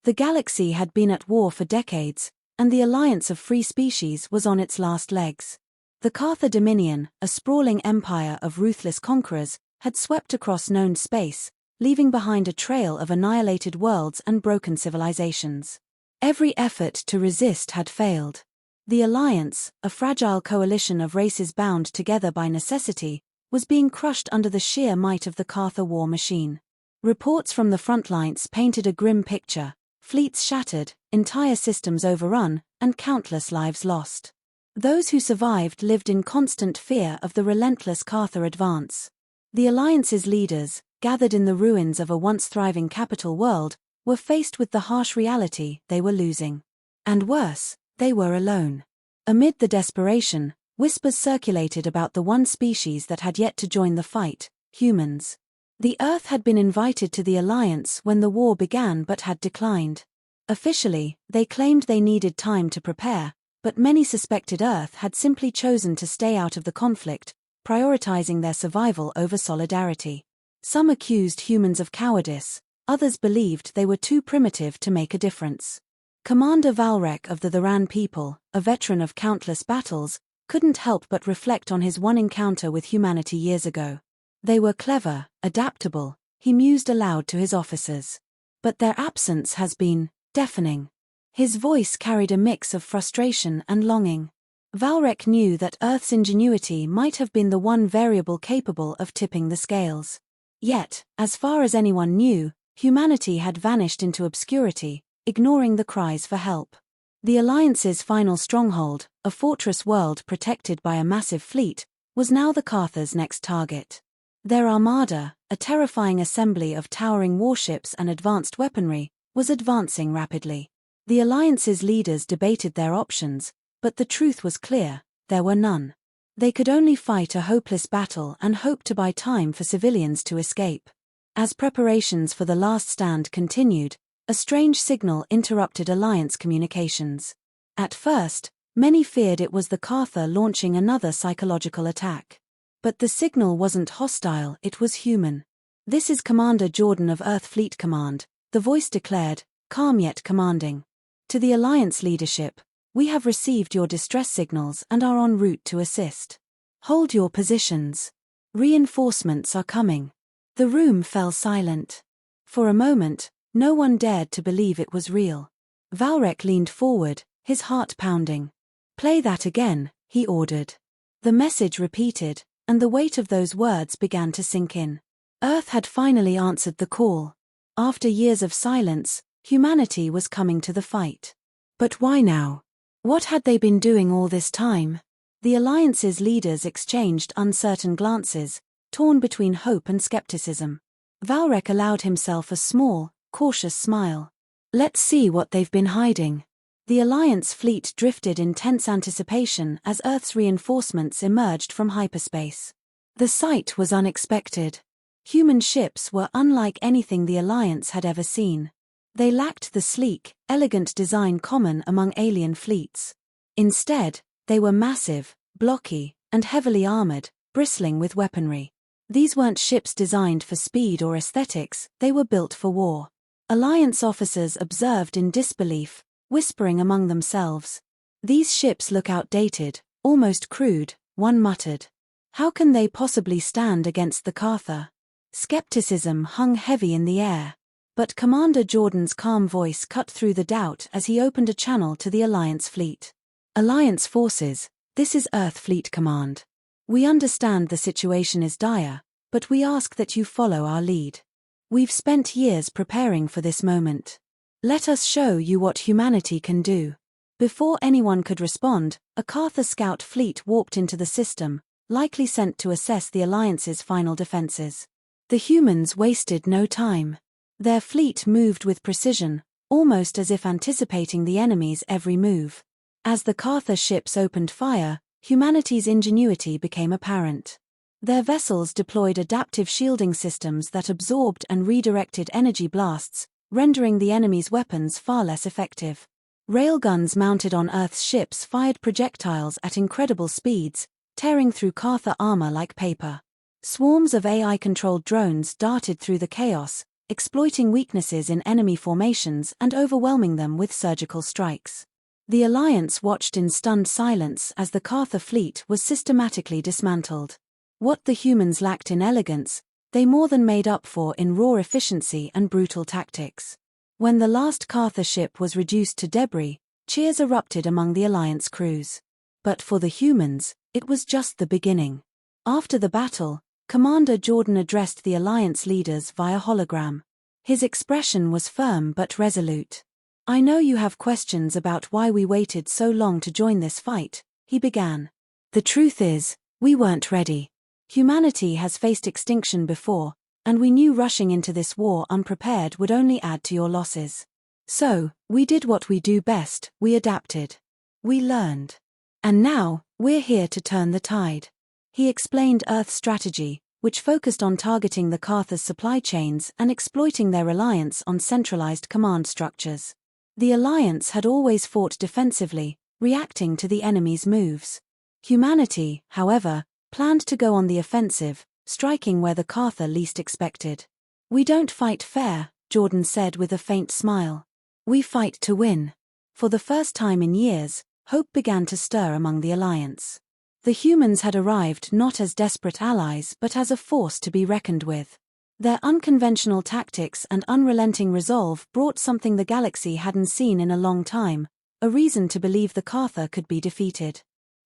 The galaxy had been at war for decades, and the alliance of free species was on its last legs. The Cartha Dominion, a sprawling empire of ruthless conquerors, had swept across known space, leaving behind a trail of annihilated worlds and broken civilizations. Every effort to resist had failed. The Alliance, a fragile coalition of races bound together by necessity, was being crushed under the sheer might of the Cartha war machine. Reports from the front lines painted a grim picture: fleets shattered, entire systems overrun, and countless lives lost. Those who survived lived in constant fear of the relentless Cartha advance. The Alliance's leaders, gathered in the ruins of a once thriving capital world, were faced with the harsh reality they were losing. And worse, they were alone. Amid the desperation, whispers circulated about the one species that had yet to join the fight: humans. The Earth had been invited to the Alliance when the war began but had declined. Officially, they claimed they needed time to prepare, but many suspected Earth had simply chosen to stay out of the conflict, prioritizing their survival over solidarity. Some accused humans of cowardice, others believed they were too primitive to make a difference. Commander Valrek of the Theran people, a veteran of countless battles, couldn't help but reflect on his one encounter with humanity years ago. They were clever, adaptable, he mused aloud to his officers. But their absence has been deafening. His voice carried a mix of frustration and longing. Valrek knew that Earth's ingenuity might have been the one variable capable of tipping the scales. Yet, as far as anyone knew, humanity had vanished into obscurity, ignoring the cries for help. The Alliance's final stronghold, a fortress world protected by a massive fleet, was now the Cartha's next target. Their armada, a terrifying assembly of towering warships and advanced weaponry, was advancing rapidly. The Alliance's leaders debated their options, but the truth was clear: there were none. They could only fight a hopeless battle and hope to buy time for civilians to escape. As preparations for the last stand continued, a strange signal interrupted Alliance communications. At first, many feared it was the Cartha launching another psychological attack. But the signal wasn't hostile, it was human. "This is Commander Jordan of Earth Fleet Command," the voice declared, calm yet commanding. "To the Alliance leadership, we have received your distress signals and are en route to assist. Hold your positions. Reinforcements are coming." The room fell silent. For a moment, no one dared to believe it was real. Valrek leaned forward, his heart pounding. "Play that again," he ordered. The message repeated, and the weight of those words began to sink in. Earth had finally answered the call. After years of silence, humanity was coming to the fight. But why now? What had they been doing all this time? The Alliance's leaders exchanged uncertain glances, torn between hope and skepticism. Valrek allowed himself a small, cautious smile. "Let's see what they've been hiding." The Alliance fleet drifted in tense anticipation as Earth's reinforcements emerged from hyperspace. The sight was unexpected. Human ships were unlike anything the Alliance had ever seen. They lacked the sleek, elegant design common among alien fleets. Instead, they were massive, blocky, and heavily armored, bristling with weaponry. These weren't ships designed for speed or aesthetics, they were built for war. Alliance officers observed in disbelief, whispering among themselves. "These ships look outdated, almost crude," one muttered. "How can they possibly stand against the Cartha?" Skepticism hung heavy in the air. But Commander Jordan's calm voice cut through the doubt as he opened a channel to the Alliance fleet. "Alliance forces, this is Earth Fleet Command. We understand the situation is dire, but we ask that you follow our lead. We've spent years preparing for this moment. Let us show you what humanity can do." Before anyone could respond, a Cartha scout fleet warped into the system, likely sent to assess the Alliance's final defenses. The humans wasted no time. Their fleet moved with precision, almost as if anticipating the enemy's every move. As the Cartha ships opened fire, humanity's ingenuity became apparent. Their vessels deployed adaptive shielding systems that absorbed and redirected energy blasts, rendering the enemy's weapons far less effective. Railguns mounted on Earth's ships fired projectiles at incredible speeds, tearing through Cartha armor like paper. Swarms of AI-controlled drones darted through the chaos, exploiting weaknesses in enemy formations and overwhelming them with surgical strikes. The Alliance watched in stunned silence as the Cartha fleet was systematically dismantled. What the humans lacked in elegance, they more than made up for in raw efficiency and brutal tactics. When the last Cartha ship was reduced to debris, cheers erupted among the Alliance crews. But for the humans, it was just the beginning. After the battle, Commander Jordan addressed the Alliance leaders via hologram. His expression was firm but resolute. "I know you have questions about why we waited so long to join this fight," he began. "The truth is, we weren't ready. Humanity has faced extinction before, and we knew rushing into this war unprepared would only add to your losses. So, we did what we do best, we adapted. We learned. And now, we're here to turn the tide." He explained Earth's strategy, which focused on targeting the Cartha's supply chains and exploiting their reliance on centralized command structures. The Alliance had always fought defensively, reacting to the enemy's moves. Humanity, however, planned to go on the offensive, striking where the Cartha least expected. "We don't fight fair," Jordan said with a faint smile. "We fight to win." For the first time in years, hope began to stir among the Alliance. The humans had arrived not as desperate allies but as a force to be reckoned with. Their unconventional tactics and unrelenting resolve brought something the galaxy hadn't seen in a long time, a reason to believe the Cartha could be defeated.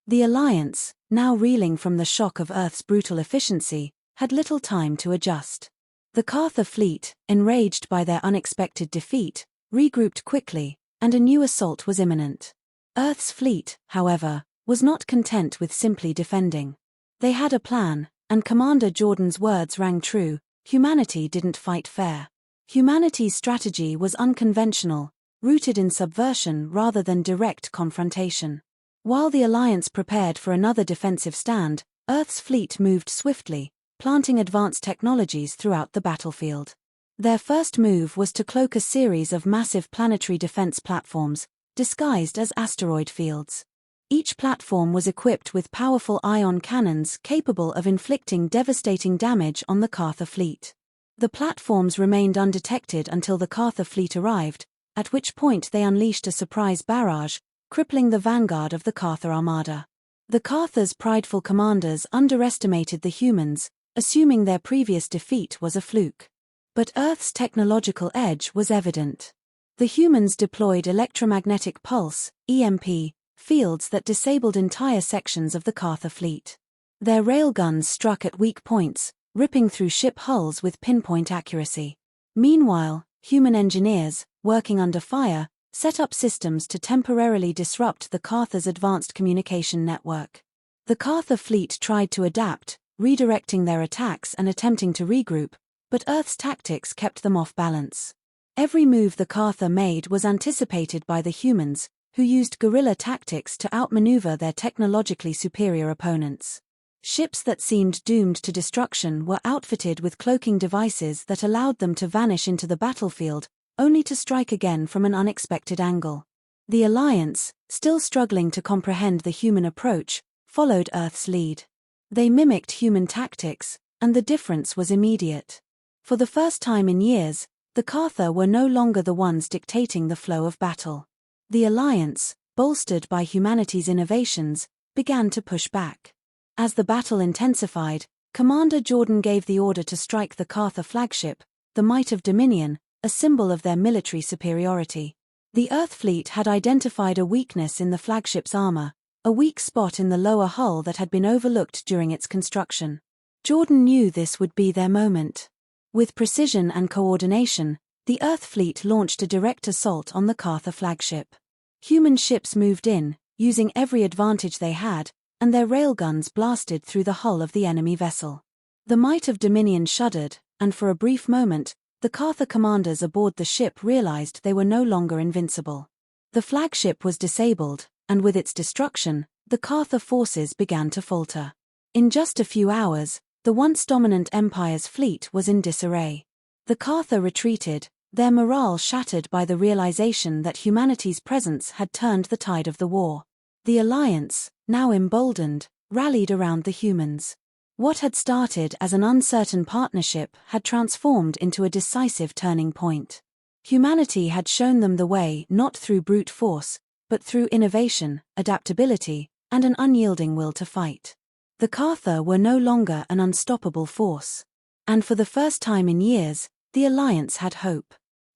The Alliance, now reeling from the shock of Earth's brutal efficiency, had little time to adjust. The Cartha fleet, enraged by their unexpected defeat, regrouped quickly, and a new assault was imminent. Earth's fleet, however, was not content with simply defending. They had a plan, and Commander Jordan's words rang true: humanity didn't fight fair. Humanity's strategy was unconventional, rooted in subversion rather than direct confrontation. While the Alliance prepared for another defensive stand, Earth's fleet moved swiftly, planting advanced technologies throughout the battlefield. Their first move was to cloak a series of massive planetary defense platforms, disguised as asteroid fields. Each platform was equipped with powerful ion cannons capable of inflicting devastating damage on the Cartha fleet. The platforms remained undetected until the Cartha fleet arrived, at which point they unleashed a surprise barrage, crippling the vanguard of the Cartha armada. The Cartha's prideful commanders underestimated the humans, assuming their previous defeat was a fluke. But Earth's technological edge was evident. The humans deployed electromagnetic pulse, EMP, fields that disabled entire sections of the Cartha fleet. Their railguns struck at weak points, ripping through ship hulls with pinpoint accuracy. Meanwhile, human engineers, working under fire, set up systems to temporarily disrupt the Cartha's advanced communication network. The Cartha fleet tried to adapt, redirecting their attacks and attempting to regroup, but Earth's tactics kept them off balance. Every move the Cartha made was anticipated by the humans, who used guerrilla tactics to outmaneuver their technologically superior opponents. Ships that seemed doomed to destruction were outfitted with cloaking devices that allowed them to vanish into the battlefield, only to strike again from an unexpected angle. The Alliance, still struggling to comprehend the human approach, followed Earth's lead. They mimicked human tactics, and the difference was immediate. For the first time in years, the Cartha were no longer the ones dictating the flow of battle. The Alliance, bolstered by humanity's innovations, began to push back. As the battle intensified, Commander Jordan gave the order to strike the Cartha flagship, the Might of Dominion, a symbol of their military superiority. The Earth fleet had identified a weakness in the flagship's armor, a weak spot in the lower hull that had been overlooked during its construction. Jordan knew this would be their moment. With precision and coordination, the Earth fleet launched a direct assault on the Cartha flagship. Human ships moved in, using every advantage they had, and their railguns blasted through the hull of the enemy vessel. The Might of Dominion shuddered, and for a brief moment, the Cartha commanders aboard the ship realized they were no longer invincible. The flagship was disabled, and with its destruction, the Cartha forces began to falter. In just a few hours, the once dominant Empire's fleet was in disarray. The Cartha retreated, their morale shattered by the realization that humanity's presence had turned the tide of the war. The Alliance, now emboldened, rallied around the humans. What had started as an uncertain partnership had transformed into a decisive turning point. Humanity had shown them the way not through brute force, but through innovation, adaptability, and an unyielding will to fight. The Cartha were no longer an unstoppable force. And for the first time in years, the Alliance had hope.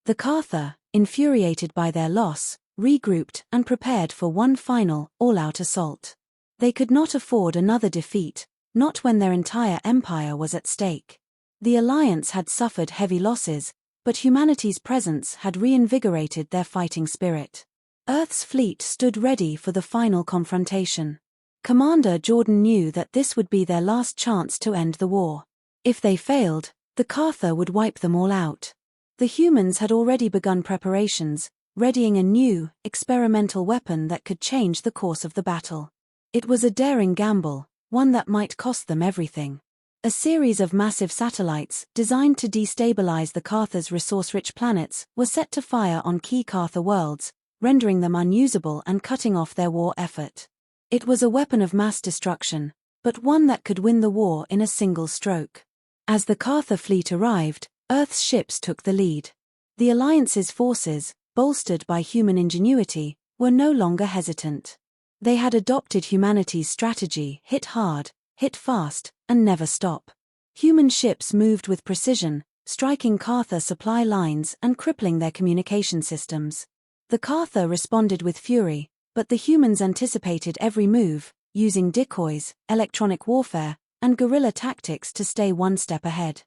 The Cartha, infuriated by their loss, regrouped and prepared for one final, all-out assault. They could not afford another defeat, not when their entire empire was at stake. The Alliance had suffered heavy losses, but humanity's presence had reinvigorated their fighting spirit. Earth's fleet stood ready for the final confrontation. Commander Jordan knew that this would be their last chance to end the war. If they failed, the Cartha would wipe them all out. The humans had already begun preparations, readying a new, experimental weapon that could change the course of the battle. It was a daring gamble, one that might cost them everything. A series of massive satellites, designed to destabilize the Cartha's resource-rich planets, were set to fire on key Cartha worlds, rendering them unusable and cutting off their war effort. It was a weapon of mass destruction, but one that could win the war in a single stroke. As the Cartha fleet arrived, Earth's ships took the lead. The Alliance's forces, bolstered by human ingenuity, were no longer hesitant. They had adopted humanity's strategy: hit hard, hit fast, and never stop. Human ships moved with precision, striking Cartha supply lines and crippling their communication systems. The Cartha responded with fury, but the humans anticipated every move, using decoys, electronic warfare, and guerrilla tactics to stay one step ahead.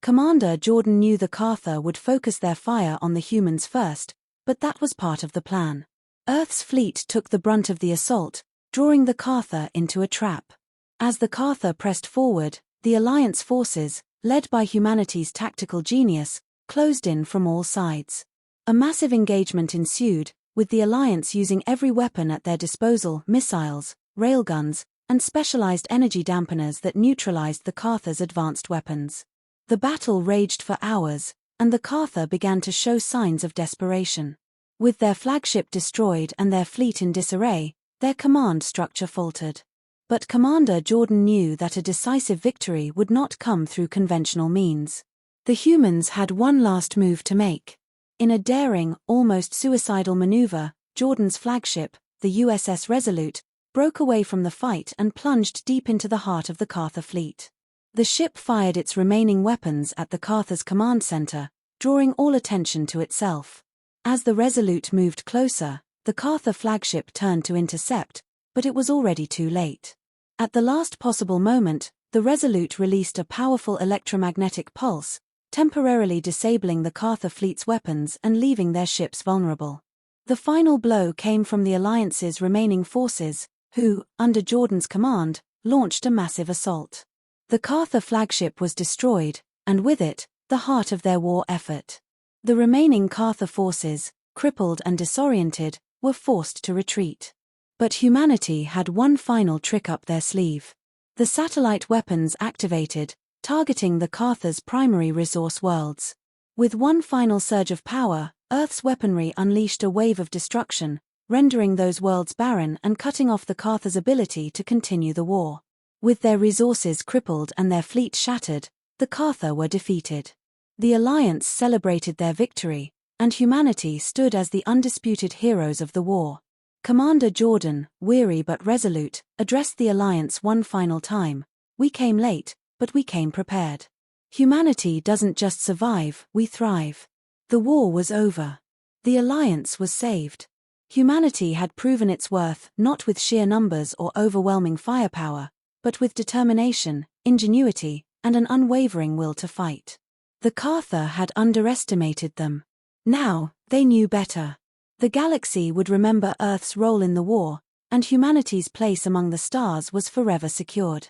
Commander Jordan knew the Cartha would focus their fire on the humans first, but that was part of the plan. Earth's fleet took the brunt of the assault, drawing the Cartha into a trap. As the Cartha pressed forward, the Alliance forces, led by humanity's tactical genius, closed in from all sides. A massive engagement ensued, with the Alliance using every weapon at their disposal: missiles, railguns, and specialized energy dampeners that neutralized the Cartha's advanced weapons. The battle raged for hours, and the Cartha began to show signs of desperation. With their flagship destroyed and their fleet in disarray, their command structure faltered. But Commander Jordan knew that a decisive victory would not come through conventional means. The humans had one last move to make. In a daring, almost suicidal maneuver, Jordan's flagship, the USS Resolute, broke away from the fight and plunged deep into the heart of the Cartha fleet. The ship fired its remaining weapons at the Cartha's command center, drawing all attention to itself. As the Resolute moved closer, the Cartha flagship turned to intercept, but it was already too late. At the last possible moment, the Resolute released a powerful electromagnetic pulse, temporarily disabling the Cartha fleet's weapons and leaving their ships vulnerable. The final blow came from the Alliance's remaining forces, who, under Jordan's command, launched a massive assault. The Cartha flagship was destroyed, and with it, the heart of their war effort. The remaining Cartha forces, crippled and disoriented, were forced to retreat. But humanity had one final trick up their sleeve. The satellite weapons activated, targeting the Cartha's primary resource worlds. With one final surge of power, Earth's weaponry unleashed a wave of destruction, rendering those worlds barren and cutting off the Cartha's ability to continue the war. With their resources crippled and their fleet shattered, the Cartha were defeated. The Alliance celebrated their victory, and humanity stood as the undisputed heroes of the war. Commander Jordan, weary but resolute, addressed the Alliance one final time: "We came late, but we came prepared. Humanity doesn't just survive, we thrive." The war was over. The Alliance was saved. Humanity had proven its worth not with sheer numbers or overwhelming firepower, but with determination, ingenuity, and an unwavering will to fight. The Cartha had underestimated them. Now, they knew better. The galaxy would remember Earth's role in the war, and humanity's place among the stars was forever secured.